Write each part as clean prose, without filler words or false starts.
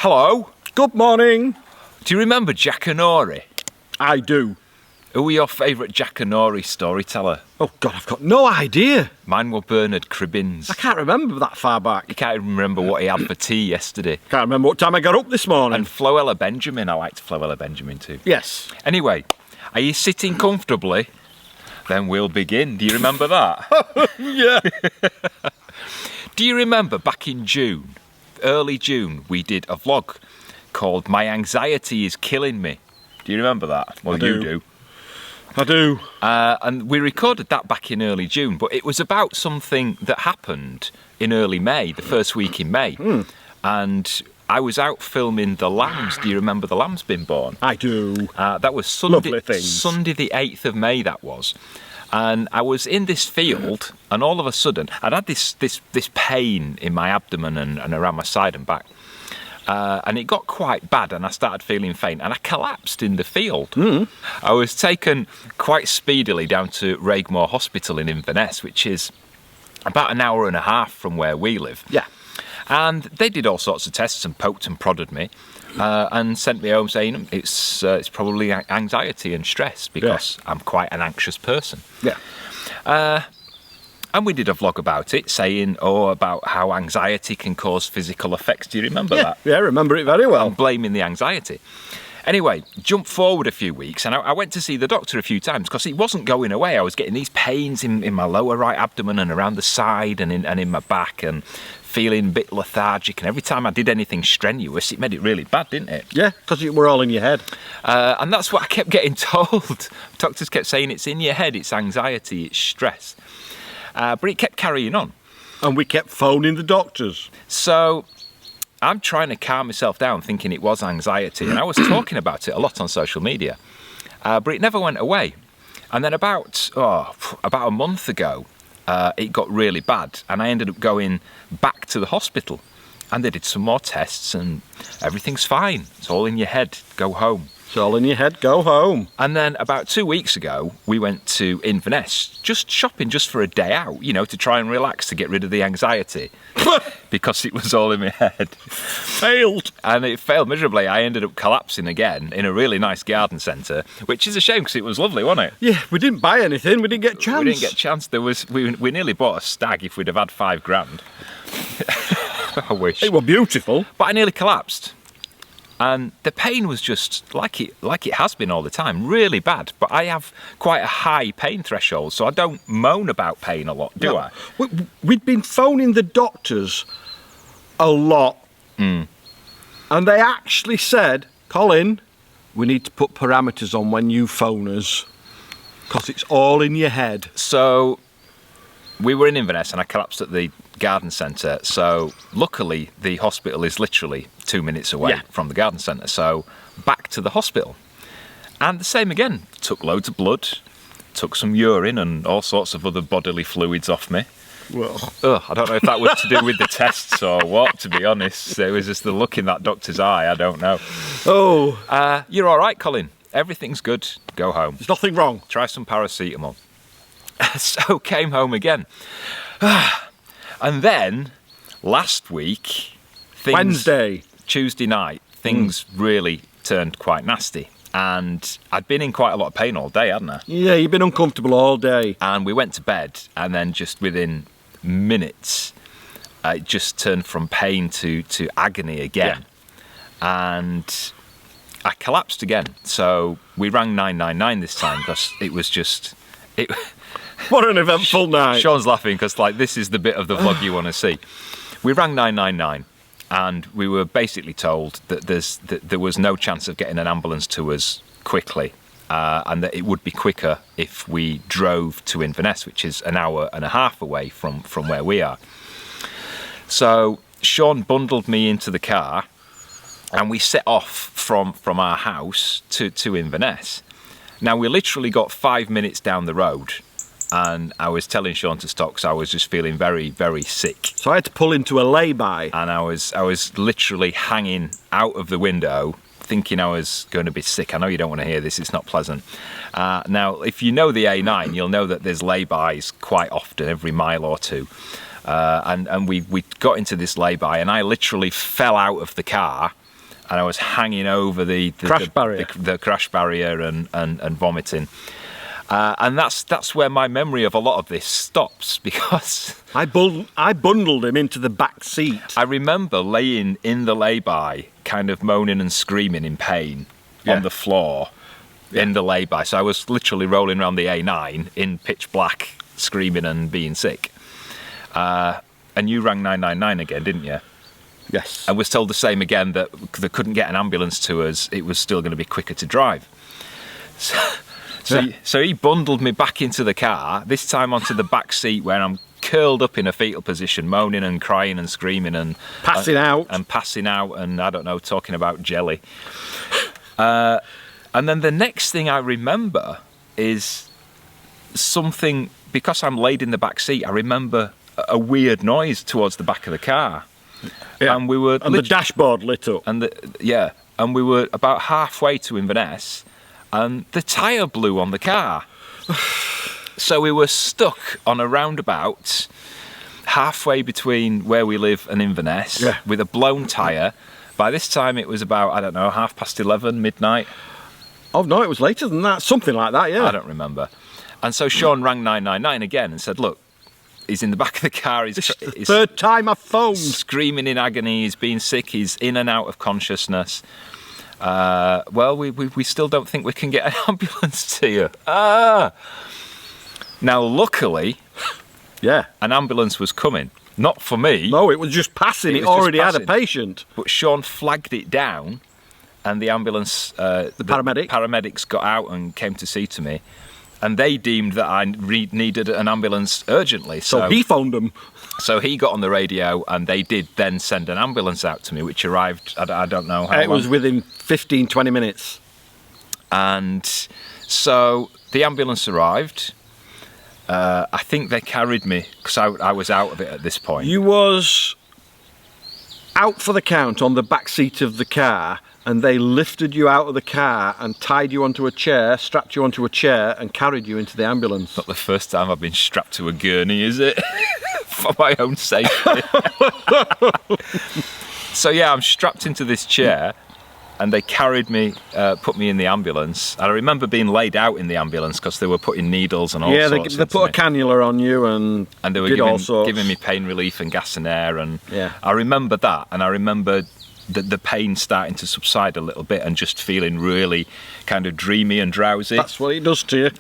Hello. Good morning. Do you remember Jackanory? I do. Who were your favourite Jackanory storyteller? Oh, God, I've got no idea. Mine were Bernard Cribbins. I can't remember that far back. You can't even remember what he had for tea yesterday. Can't remember what time I got up this morning. And Floella Benjamin. I liked Floella Benjamin too. Yes. Anyway, are you sitting comfortably? Then we'll begin. Do you remember that? Yeah. Do you remember back in June, early June, we did a vlog called My Anxiety is Killing Me? Do you remember that? Well, you do. I do. And we recorded that back in early June, but it was about something that happened in early May, the first week in May. And I was out filming the lambs. Do you remember the lambs being born? I do. That was Sunday, Lovely things. Sunday the 8th of May, that was. And I was in this field, and all of a sudden, I'd had this pain in my abdomen and around my side and back. And it got quite bad, and I started feeling faint, and I collapsed in the field. I was taken quite speedily down to Raigmore Hospital in Inverness, which is about an hour and a half from where we live. Yeah. And they did all sorts of tests and poked and prodded me, and sent me home saying it's probably anxiety and stress because I'm quite an anxious person. Yeah. And we did a vlog about it, saying, about how anxiety can cause physical effects. Do you remember that? Yeah, I remember it very well. I'm blaming the anxiety. Anyway, jump forward a few weeks, and I went to see the doctor a few times because it wasn't going away. I was getting these pains in my lower right abdomen and around the side and in my back, and feeling a bit lethargic. And every time I did anything strenuous, it made it really bad, didn't it? Yeah, because we're all in your head. And that's what I kept getting told. Doctors kept saying it's in your head, it's anxiety, it's stress. But it kept carrying on. And we kept phoning the doctors. So I'm trying to calm myself down, thinking it was anxiety. And I was talking about it a lot on social media. But it never went away. And then about a month ago, it got really bad. And I ended up going back to the hospital. And they did some more tests, and everything's fine. It's all in your head. Go home. It's all in your head, go home. And then about 2 weeks ago, we went to Inverness, just shopping just for a day out, to try and relax, to get rid of the anxiety, because it was all in my head. Failed. And it failed miserably. I ended up collapsing again in a really nice garden centre, which is a shame because it was lovely, wasn't it? Yeah, we didn't buy anything, we didn't get a chance. We didn't get a chance. We nearly bought a stag if we'd have had £5,000. I wish. It was beautiful. But I nearly collapsed. And the pain was just like it has been all the time, really bad. But I have quite a high pain threshold, so I don't moan about pain a lot, do I? We'd been phoning the doctors a lot. And they actually said, Colin, we need to put parameters on when you phone us, because it's all in your head. So we were in Inverness and I collapsed at the garden centre. So luckily the hospital is literally 2 minutes away from the garden centre. So back to the hospital. And the same again. Took loads of blood, took some urine and all sorts of other bodily fluids off me. Well, I don't know if that was to do with the tests or what, to be honest. It was just the look in that doctor's eye, I don't know. You're all right, Colin. Everything's good. Go home. There's nothing wrong. Try some paracetamol. So came home again. And then last week, Tuesday night, things really turned quite nasty. And I'd been in quite a lot of pain all day, hadn't I? Yeah, you've been uncomfortable all day. And we went to bed, and then just within minutes, it just turned from pain to agony again. Yeah. And I collapsed again. So we rang 999 this time because it was just... What an eventful night. Shaun's laughing because this is the bit of the vlog you want to see. We rang 999 and we were basically told that there was no chance of getting an ambulance to us quickly, and that it would be quicker if we drove to Inverness, which is an hour and a half away from where we are. So Shaun bundled me into the car and we set off from our house to Inverness. Now we literally got 5 minutes down the road. And I was telling Shaun to stop because I was just feeling very, very sick. So I had to pull into a lay-by. And I was literally hanging out of the window thinking I was going to be sick. I know you don't want to hear this, it's not pleasant. Now, if you know the A9, you'll know that there's lay-bys quite often, every mile or two. And we got into this lay-by, and I literally fell out of the car, and I was hanging over the crash barrier and vomiting. And that's where my memory of a lot of this stops, because I bundled him into the back seat. I remember laying in the lay-by, kind of moaning and screaming in pain on the floor in the lay-by. So I was literally rolling around the A9 in pitch black, screaming and being sick. And you rang 999 again, didn't you? Yes. And was told the same again, that they couldn't get an ambulance to us. It was still going to be quicker to drive. So he bundled me back into the car, this time onto the back seat, where I'm curled up in a fetal position, moaning and crying and screaming and passing out. And I don't know, talking about jelly. And then the next thing I remember is something, because I'm laid in the back seat, I remember a weird noise towards the back of the car. Yeah. And we were the dashboard lit up. And and we were about halfway to Inverness, and the tyre blew on the car. So we were stuck on a roundabout halfway between where we live and Inverness with a blown tyre. By this time it was about, I don't know, 11:30, midnight. Oh no, it was later than that, something like that, yeah. I don't remember. And so Shaun rang 999 again and said, look, he's in the back of the car. He's the third time I've phoned. Screaming in agony. He's been sick. He's in and out of consciousness. Well, we still don't think we can get an ambulance to you. Now, luckily, an ambulance was coming. Not for me. No, it was just passing. It already had a patient. But Shaun flagged it down, and the ambulance, the paramedics got out and came to see to me. And they deemed that I needed an ambulance urgently. So he phoned them. So he got on the radio, and they did then send an ambulance out to me, which arrived, I don't know how long. It was within 15, 20 minutes. And so the ambulance arrived. I think they carried me, because I was out of it at this point. You was out for the count on the back seat of the car, and they lifted you out of the car and tied you onto a chair, strapped you onto a chair, and carried you into the ambulance. Not the first time I've been strapped to a gurney, is it? For my own safety. So yeah, I'm strapped into this chair, and they carried me, put me in the ambulance. And I remember being laid out in the ambulance because they were putting needles and all sorts. Yeah, they put a cannula on you and they were giving me pain relief and gas and air. And I remember that, and I remember the pain starting to subside a little bit and just feeling really kind of dreamy and drowsy. That's what it does to you.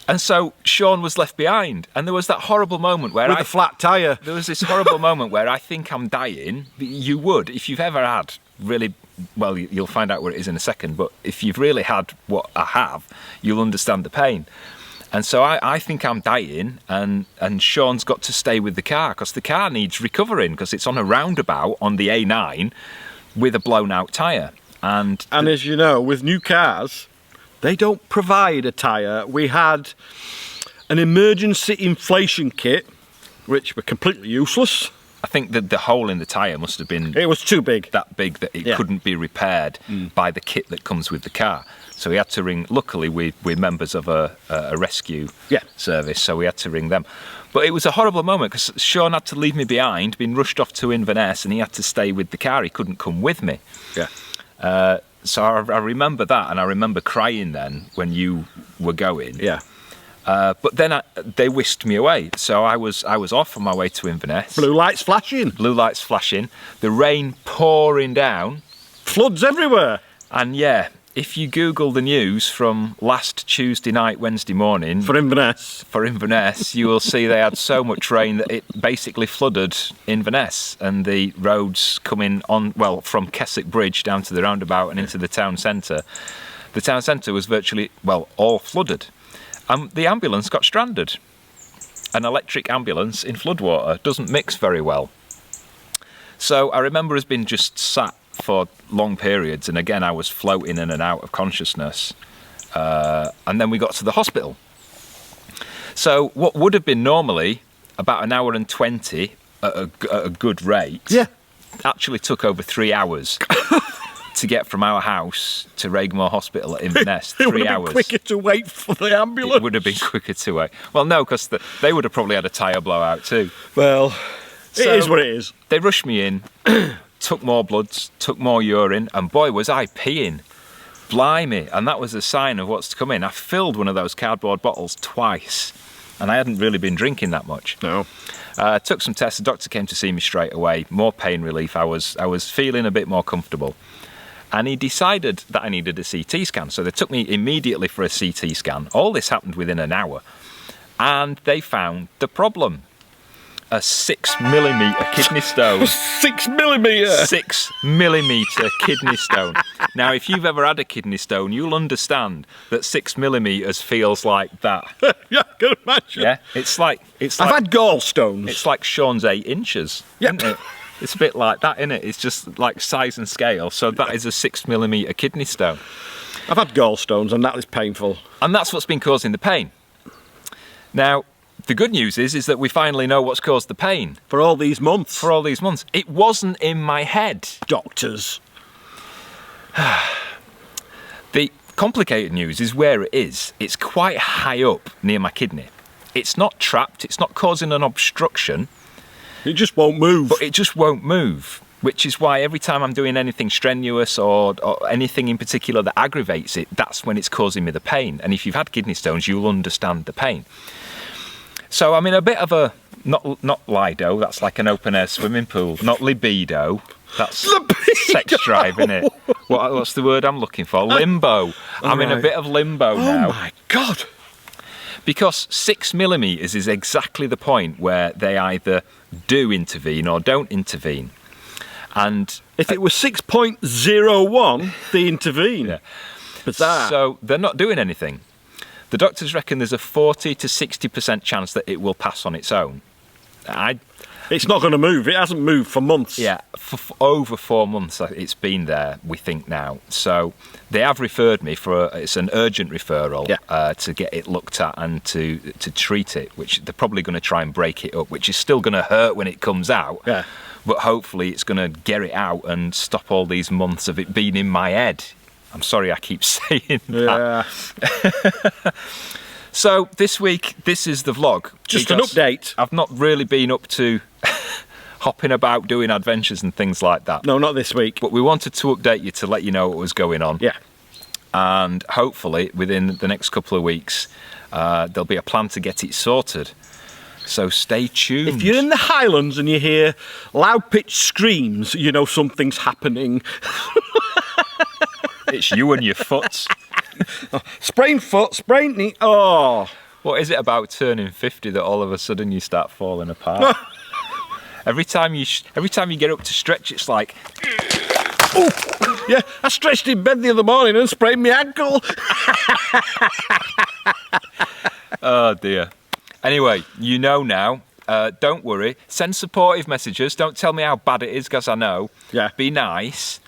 And so Shaun was left behind, and there was that horrible moment where with a flat tyre. There was this horrible moment where I think I'm dying. You would, if you've ever had really, well, you'll find out what it is in a second, but if you've really had what I have, you'll understand the pain. And so I think I'm dying, and Shaun's got to stay with the car, because the car needs recovering, because it's on a roundabout on the A9 with a blown out tyre. And as you know, with new cars, they don't provide a tyre. We had an emergency inflation kit, which were completely useless. I think that the hole in the tyre must have been... It was too big. That big that it couldn't be repaired by the kit that comes with the car. So we had to ring... Luckily, we're members of a rescue service, so we had to ring them. But it was a horrible moment, because Shaun had to leave me behind, been rushed off to Inverness, and he had to stay with the car. He couldn't come with me. Yeah. So I remember that, and I remember crying then when you were going. Yeah. But then they whisked me away, so I was off on my way to Inverness. Blue lights flashing. Blue lights flashing. The rain pouring down. Floods everywhere. And yeah, if you Google the news from last Tuesday night, Wednesday morning... For Inverness, you will see they had so much rain that it basically flooded Inverness, and the roads coming on, well, from Keswick Bridge down to the roundabout and into the town centre. The town centre was virtually, well, all flooded. The ambulance got stranded. An electric ambulance in floodwater doesn't mix very well. So I remember us being just sat for long periods, and again I was floating in and out of consciousness, and then we got to the hospital. So what would have been normally about 1 hour and 20 at a good rate actually took over 3 hours to get from our house to Regmore Hospital at Inverness, 3 It would have hours. been quicker to wait for the ambulance. It would have been quicker to wait. Well, no, because they would have probably had a tyre blowout too. Well, So- it is what it is. They rushed me in, took more bloods, took more urine, and boy, was I peeing. Blimey. And that was a sign of what's coming. I filled one of those cardboard bottles twice, and I hadn't really been drinking that much. No. Took some tests. The doctor came to see me straight away. More pain relief. I was feeling a bit more comfortable. And he decided that I needed a CT scan. So they took me immediately for a CT scan. All this happened within an hour. And they found the problem. A 6mm kidney stone. 6mm. 6mm kidney stone. Now, if you've ever had a kidney stone, you'll understand that 6mm feels like that. Yeah, I can imagine. Yeah, it's like I've had gallstones. it's like Shaun's 8 inches. Yep. Isn't it? It's a bit like that, isn't it? It's just like size and scale. So that is a 6mm kidney stone, I've had gallstones, and that is painful. and that's what's been causing the pain. Now, the good news is that we finally know what's caused the pain For all these months. for all these months. It wasn't in my head. Doctors. The complicated news is where it is. It's quite high up near my kidney. It's not trapped, it's not causing an obstruction, It just won't move. but it just won't move. Which is why every time I'm doing anything strenuous or anything in particular that aggravates it, that's when it's causing me the pain. And if you've had kidney stones, you'll understand the pain. So I'm in a bit of a, not lido, that's like an open air swimming pool, not libido. That's sex drive, innit? What's the word I'm looking for? Limbo. I'm in a bit of limbo now. Oh my God. Because 6mm is exactly the point where they either do intervene or don't intervene. And If it was 6.01, they intervene. Yeah. Bizarre. so they're not doing anything. The doctors reckon there's a 40 to 60% chance that it will pass on its own. It's not going to move. It hasn't moved for months. Yeah, for over 4 months it's been there, we think now. So they have referred me it's an urgent referral to get it looked at and to treat it, which they're probably going to try and break it up, which is still going to hurt when it comes out. Yeah. But hopefully it's going to get it out and stop all these months of it being in my head. I'm sorry I keep saying that. Yeah. So this week, this is the vlog. Just an because update. I've not really been up to hopping about doing adventures and things like that. No, not this week. But we wanted to update you to let you know what was going on. Yeah. And hopefully within the next couple of weeks, there'll be a plan to get it sorted. So stay tuned. If you're in the Highlands and you hear loud-pitched screams, you know something's happening. It's you and your foot. Sprained foot, sprained knee. Oh. What is it about turning 50 that all of a sudden you start falling apart? Every time you get up to stretch, it's like, Oh. Yeah, I stretched in bed the other morning and sprained my ankle. oh dear. Anyway, you know now. Don't worry. Send supportive messages. Don't tell me how bad it is, because I know. Yeah. Be nice.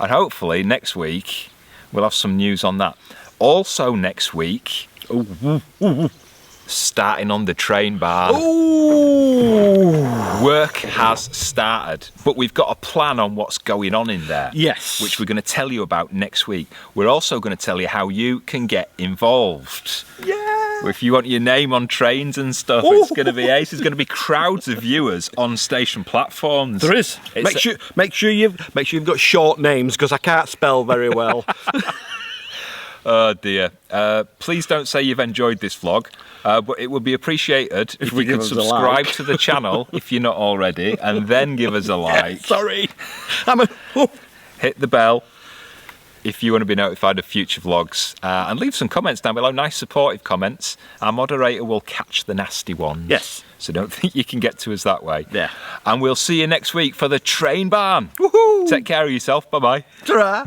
And hopefully next week we'll have some news on that. Also next week, starting on the train bar. Ooh. Work has started, but we've got a plan on what's going on in there. Yes. Which we're going to tell you about next week. We're also going to tell you how you can get involved. Yeah. If you want your name on trains and stuff, it's going to be ace. There's going to be crowds of viewers on station platforms. There is. Make sure you've got short names, because I can't spell very well. Oh dear. Please don't say you've enjoyed this vlog, but it would be appreciated if you could subscribe to the channel if you're not already, and then give us a like. Sorry. Hit the bell if you want to be notified of future vlogs, and leave some comments down below, nice supportive comments. Our moderator will catch the nasty ones. Yes. So don't think you can get to us that way. Yeah. And we'll see you next week for the train barn. Woohoo! Take care of yourself. Bye-bye. Ta-ra.